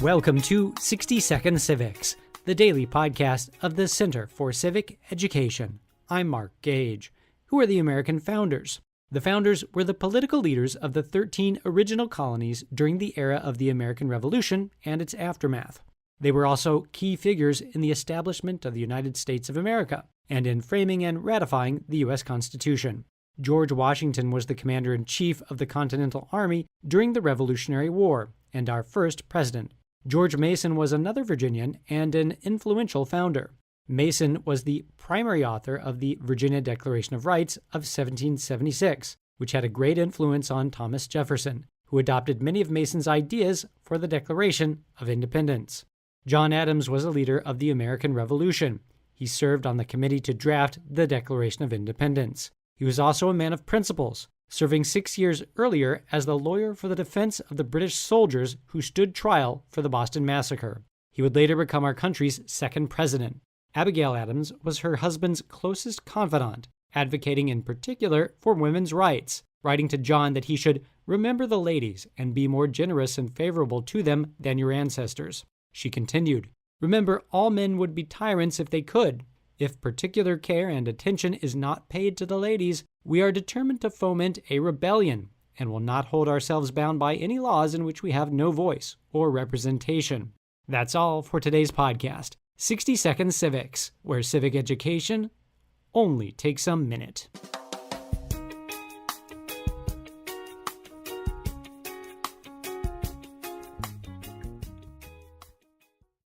Welcome to 60 Second Civics, the daily podcast of the Center for Civic Education. I'm Mark Gage. Who are the American founders? The founders were the political leaders of the 13 original colonies during the era of the American Revolution and its aftermath. They were also key figures in the establishment of the United States of America and in framing and ratifying the U.S. Constitution. George Washington was the commander-in-chief of the Continental Army during the Revolutionary War and our first president. George Mason was another Virginian and an influential founder. Mason was the primary author of the Virginia Declaration of Rights of 1776, which had a great influence on Thomas Jefferson, who adopted many of Mason's ideas for the Declaration of Independence. John Adams was a leader of the American Revolution. He served on the committee to draft the Declaration of Independence. He was also a man of principles, serving 6 years earlier as the lawyer for the defense of the British soldiers who stood trial for the Boston Massacre. He would later become our country's second president. Abigail Adams was her husband's closest confidant, advocating in particular for women's rights, writing to John that he should remember the ladies and be more generous and favorable to them than your ancestors. She continued, "Remember, all men would be tyrants if they could. If particular care and attention is not paid to the ladies, we are determined to foment a rebellion and will not hold ourselves bound by any laws in which we have no voice or representation." That's all for today's podcast, 60 Second Civics, where civic education only takes a minute.